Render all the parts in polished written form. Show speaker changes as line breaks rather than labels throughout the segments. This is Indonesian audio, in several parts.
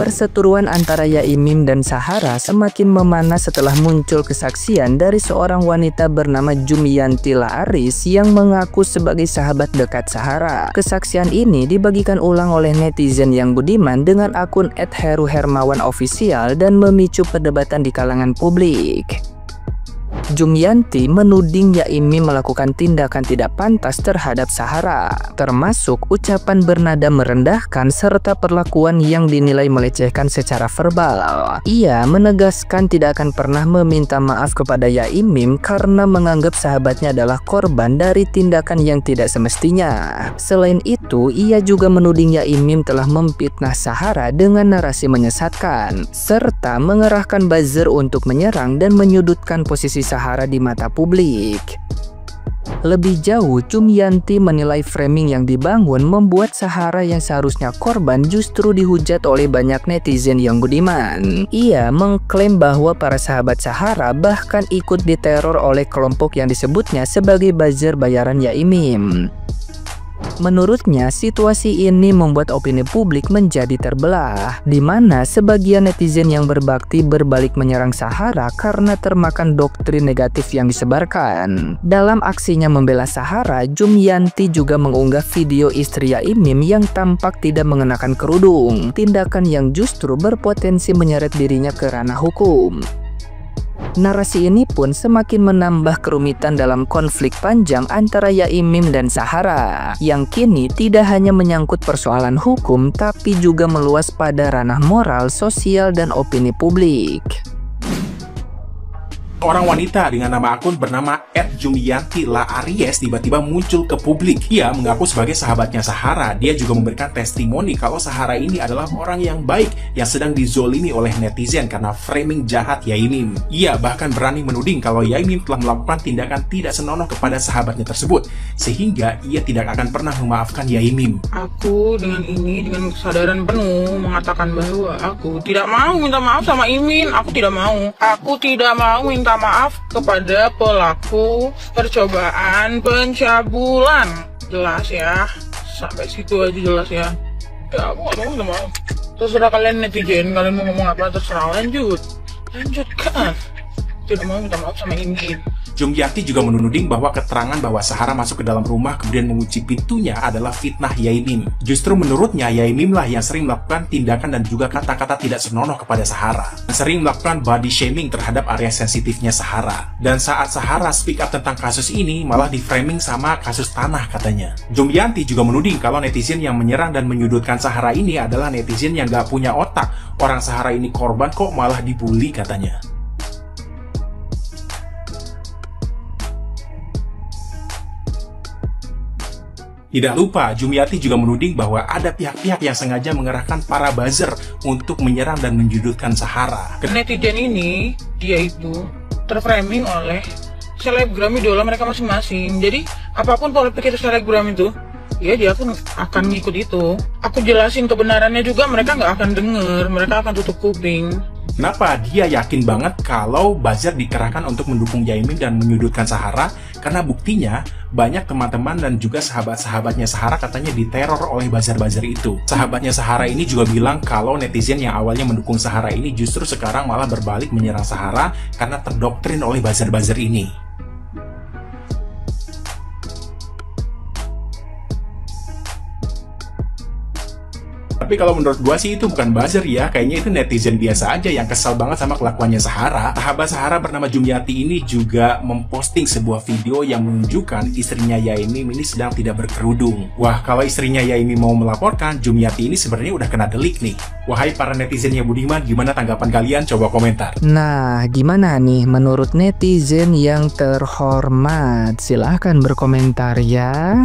Perseteruan antara Yaimim dan Sahara semakin memanas setelah muncul kesaksian dari seorang wanita bernama Jumianti Laaris yang mengaku sebagai sahabat dekat Sahara. Kesaksian ini dibagikan ulang oleh netizen yang budiman dengan akun @heruhermawanofficial dan memicu perdebatan di kalangan publik. Jumianti menuding Yaimim melakukan tindakan tidak pantas terhadap Sahara, termasuk ucapan bernada merendahkan serta perlakuan yang dinilai melecehkan secara verbal. Ia menegaskan tidak akan pernah meminta maaf kepada Yaimim karena menganggap sahabatnya adalah korban dari tindakan yang tidak semestinya. Selain itu, ia juga menuding Yaimim telah memfitnah Sahara dengan narasi menyesatkan, serta mengerahkan buzzer untuk menyerang dan menyudutkan posisi Sahara di mata publik. Lebih jauh, Jumianti menilai framing yang dibangun membuat Sahara yang seharusnya korban justru dihujat oleh banyak netizen yang budiman. Ia mengklaim bahwa para sahabat Sahara bahkan ikut diteror oleh kelompok yang disebutnya sebagai buzzer bayaran Yaimim. Menurutnya, situasi ini membuat opini publik menjadi terbelah, di mana sebagian netizen yang berbakti berbalik menyerang Sahara karena termakan doktrin negatif yang disebarkan. Dalam aksinya membela Sahara, Jumianti juga mengunggah video istri Yaimim yang tampak tidak mengenakan kerudung, tindakan yang justru berpotensi menyeret dirinya ke ranah hukum. Narasi ini pun semakin menambah kerumitan dalam konflik panjang antara Yaimim dan Sahara, yang kini tidak hanya menyangkut persoalan hukum tapi juga meluas pada ranah moral, sosial, dan opini publik.
Orang wanita dengan nama akun bernama @Jumianti Laaris tiba-tiba muncul ke publik. Ia mengaku sebagai sahabatnya Sahara. Dia juga memberikan testimoni kalau Sahara ini adalah orang yang baik yang sedang dizolimi oleh netizen karena framing jahat Yaimim. Ia bahkan berani menuding kalau Yaimim telah melakukan tindakan tidak senonoh kepada sahabatnya tersebut, sehingga ia tidak akan pernah memaafkan Yaimim.
Aku dengan kesadaran penuh mengatakan bahwa aku tidak mau minta maaf sama Imin. Aku tidak mau minta maaf kepada pelaku percobaan pencabulan. Jelas ya, sampai situ aja jelas ya. Ya aku gak mau minta maaf. Terserah kalian netizen, kalian mau ngomong apa terserah, lanjutkan. Tidak mau minta maaf sama Imin.
Jumianti juga menuding bahwa keterangan bahwa Sahara masuk ke dalam rumah kemudian mengunci pintunya adalah fitnah Yaimim. Justru menurutnya Yaimim lah yang sering melakukan tindakan dan juga kata-kata tidak senonoh kepada Sahara, sering melakukan body shaming terhadap area sensitifnya Sahara. Dan saat Sahara speak up tentang kasus ini malah di-framing sama kasus tanah katanya. Jumianti juga menuding kalau netizen yang menyerang dan menyudutkan Sahara ini adalah netizen yang gak punya otak. Orang Sahara ini korban kok malah dibully katanya. Tidak lupa, Jumianti juga menuding bahwa ada pihak-pihak yang sengaja mengerahkan para buzzer untuk menyerang dan menjudutkan Sahara.
Netizen ini, dia itu terframing oleh selebgram idola mereka masing-masing. Jadi, apapun politik itu selebgram itu, ya dia pun akan ngikut itu. Aku jelasin kebenarannya juga, mereka nggak akan denger, mereka akan tutup kuping.
Kenapa dia yakin banget kalau buzzer dikerahkan untuk mendukung Yaimim dan menyudutkan Sahara? Karena buktinya banyak teman-teman dan juga sahabat-sahabatnya Sahara katanya diteror oleh buzzer-buzzer itu. Sahabatnya Sahara ini juga bilang kalau netizen yang awalnya mendukung Sahara ini justru sekarang malah berbalik menyerang Sahara karena terdoktrin oleh buzzer-buzzer ini. Tapi kalau menurut gua sih itu bukan buzzer ya, kayaknya itu netizen biasa aja yang kesal banget sama kelakuannya Sahara. Sahabat Sahara bernama Jumianti ini juga memposting sebuah video yang menunjukkan istrinya Yaimim ini sedang tidak berkerudung. Wah, kalau istrinya Yaimim mau melaporkan, Jumianti ini sebenarnya udah kena delik nih. Wahai para netizen yang budiman, gimana tanggapan kalian? Coba komentar.
Nah, gimana nih menurut netizen yang terhormat? Silahkan berkomentar ya.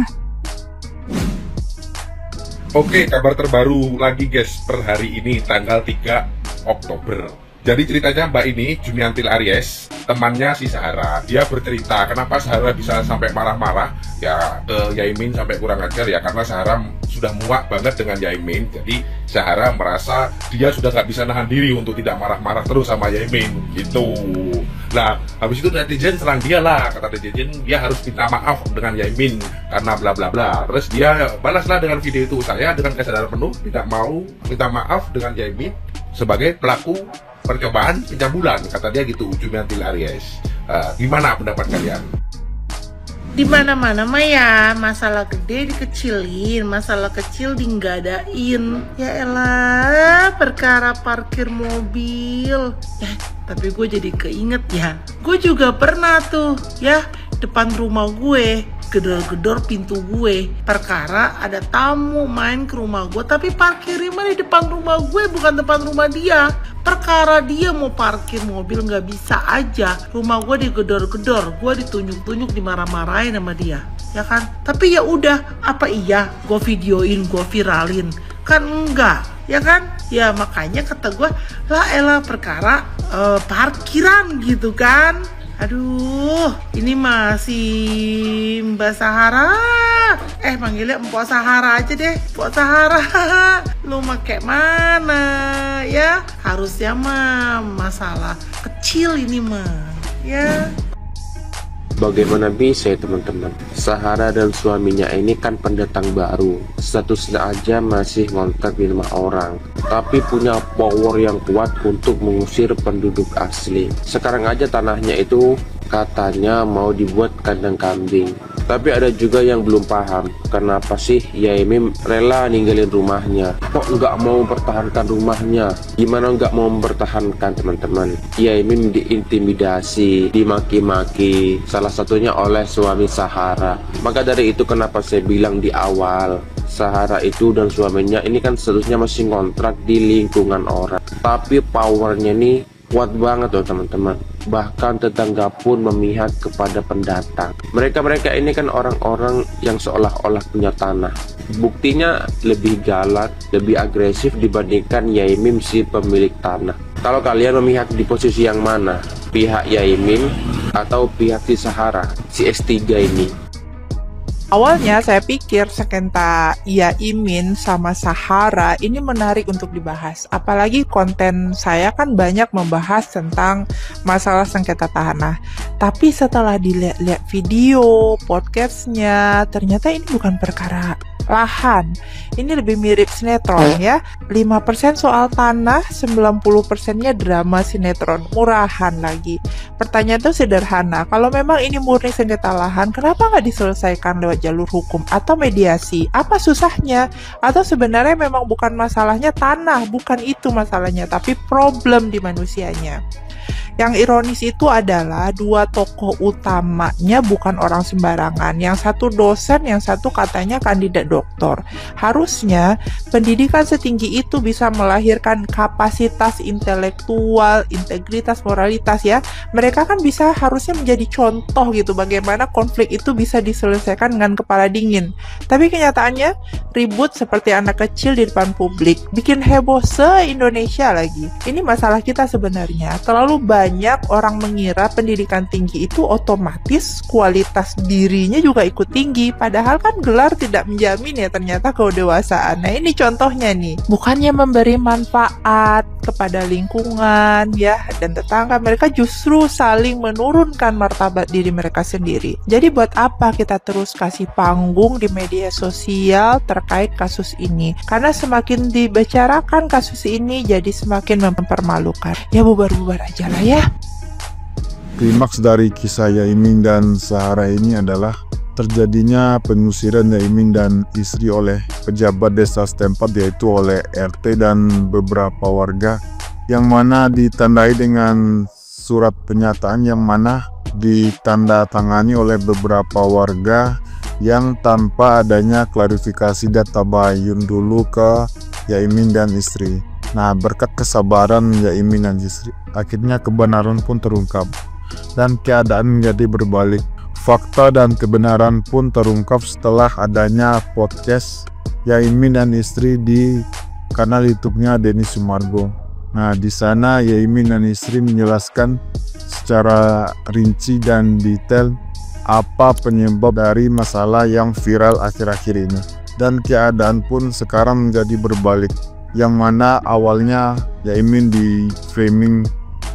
Oke, kabar terbaru lagi guys per hari ini tanggal 3 Oktober. Jadi ceritanya Mbak ini, Jumiantil Aries, temannya si Sahara. Dia bercerita kenapa Sahara bisa sampai marah-marah ya Yaimin sampai kurang ajar ya, karena Sahara sudah muak banget dengan Yaimin. Jadi Sahara merasa dia sudah nggak bisa nahan diri untuk tidak marah-marah terus sama Yaimin gitu. Nah, habis itu netizen serang dia lah. Kata netizen dia harus minta maaf dengan Yaimin karena bla bla bla. Terus dia balaslah dengan video itu, saya dengan kesadaran penuh tidak mau minta maaf dengan Yaimin sebagai pelaku percobaan pencabulan, kata dia gitu, Jumiantil Aries. Gimana pendapat kalian?
Di mana-mana mah ya masalah gede dikecilin, masalah kecil dinggadain. Ya elah, perkara parkir mobil. Tapi gue jadi keinget ya, gue juga pernah tuh ya depan rumah gue gedor-gedor pintu gue, perkara ada tamu main ke rumah gue, tapi parkirnya mah di depan rumah gue, bukan depan rumah dia. Perkara dia mau parkir mobil nggak bisa aja, rumah gue digedor-gedor, gue ditunjuk-tunjuk, dimarah-marahin sama dia, ya kan? Tapi ya udah, apa iya gue videoin, gue viralin? Kan enggak, ya kan? Ya makanya kata gue, lah elah perkara parkiran gitu kan. Aduh, ini masih Mbak Sahara. Manggilnya Mpok Sahara aja deh. Mpok Sahara, lu make mana ya? Harusnya mah masalah kecil ini mah, ya.
Bagaimana bisa ya teman-teman? Sahara dan suaminya ini kan pendatang baru, statusnya aja masih ngontrak di rumah orang, tapi punya power yang kuat untuk mengusir penduduk asli. Sekarang aja tanahnya itu katanya mau dibuat kandang kambing. Tapi ada juga yang belum paham, kenapa sih Yaimin rela ninggalin rumahnya? Kok nggak mau mempertahankan rumahnya? Gimana nggak mau mempertahankan teman-teman? Yaimin diintimidasi, dimaki-maki, salah satunya oleh suami Sahara. Maka dari itu kenapa saya bilang di awal, Sahara itu dan suaminya ini kan seharusnya masih ngontrak di lingkungan orang, tapi powernya nih kuat banget loh teman-teman. Bahkan tetangga pun memihak kepada pendatang. Mereka ini kan orang-orang yang seolah-olah punya tanah. Buktinya lebih galak, lebih agresif dibandingkan Yaimin si pemilik tanah. Kalau kalian memihak di posisi yang mana? Pihak Yaimin atau pihak si Sahara, si S3 ini?
Awalnya saya pikir sekenta Yaimin sama Sahara ini menarik untuk dibahas. Apalagi konten saya kan banyak membahas tentang masalah sengketa tanah. Tapi setelah dilihat-lihat video, podcastnya, ternyata ini bukan perkara lahan. Ini lebih mirip sinetron ya. 5% soal tanah, 90%-nya drama sinetron, murahan lagi. Pertanyaan itu sederhana, kalau memang ini murni sengketa lahan, kenapa nggak diselesaikan lewat jalur hukum atau mediasi? Apa susahnya? Atau sebenarnya memang bukan masalahnya tanah, bukan itu masalahnya, tapi problem di manusianya. Yang ironis itu adalah dua tokoh utamanya bukan orang sembarangan. Yang satu dosen, yang satu katanya kandidat doktor. Harusnya pendidikan setinggi itu bisa melahirkan kapasitas intelektual, integritas, moralitas ya. Mereka kan bisa harusnya menjadi contoh gitu bagaimana konflik itu bisa diselesaikan dengan kepala dingin. Tapi kenyataannya ribut seperti anak kecil di depan publik. Bikin heboh se-Indonesia lagi. Ini masalah kita sebenarnya. Terlalu banyak orang mengira pendidikan tinggi itu otomatis kualitas dirinya juga ikut tinggi, padahal kan gelar tidak menjamin ya ternyata kedewasaan. Nah ini contohnya nih, bukannya memberi manfaat kepada lingkungan ya dan tetangga, mereka justru saling menurunkan martabat diri mereka sendiri. Jadi buat apa kita terus kasih panggung di media sosial terkait kasus ini? Karena semakin dibicarakan kasus ini jadi semakin mempermalukan. Ya bubar-bubar aja lah ya.
Klimaks dari kisah Yaimin dan Sahara ini adalah terjadinya pengusiran Yaimin dan istri oleh pejabat desa setempat, yaitu oleh RT dan beberapa warga, yang mana ditandai dengan surat pernyataan yang mana ditandatangani oleh beberapa warga yang tanpa adanya klarifikasi dan tabayun dulu ke Yaimin dan istri. Nah, berkat kesabaran Yaimin dan istri, akhirnya kebenaran pun terungkap dan keadaan menjadi berbalik. Fakta dan kebenaran pun terungkap setelah adanya podcast Yaimin dan istri di kanal YouTube-nya Denny Sumargo. Nah, di sana Yaimin dan istri menjelaskan secara rinci dan detail apa penyebab dari masalah yang viral akhir-akhir ini. Dan keadaan pun sekarang menjadi berbalik, yang mana awalnya Yaimin di framing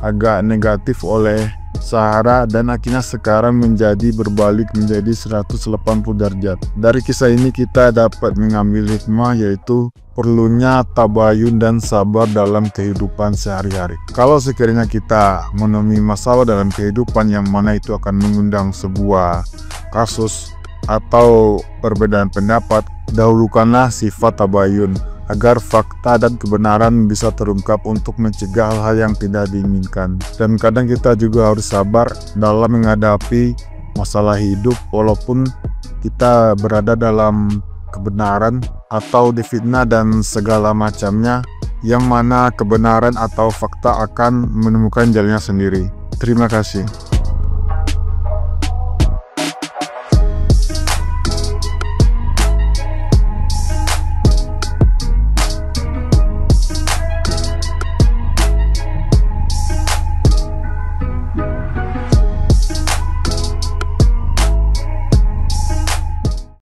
agak negatif oleh Zahra dan akhirnya sekarang menjadi berbalik menjadi 180 derajat. Dari kisah ini kita dapat mengambil hikmah, yaitu perlunya tabayun dan sabar dalam kehidupan sehari-hari. Kalau sekiranya kita menemui masalah dalam kehidupan yang mana itu akan mengundang sebuah kasus atau perbedaan pendapat, dahulukanlah sifat tabayun agar fakta dan kebenaran bisa terungkap untuk mencegah hal-hal yang tidak diinginkan. Dan kadang kita juga harus sabar dalam menghadapi masalah hidup, walaupun kita berada dalam kebenaran atau difitnah dan segala macamnya, yang mana kebenaran atau fakta akan menemukan jalannya sendiri. Terima kasih.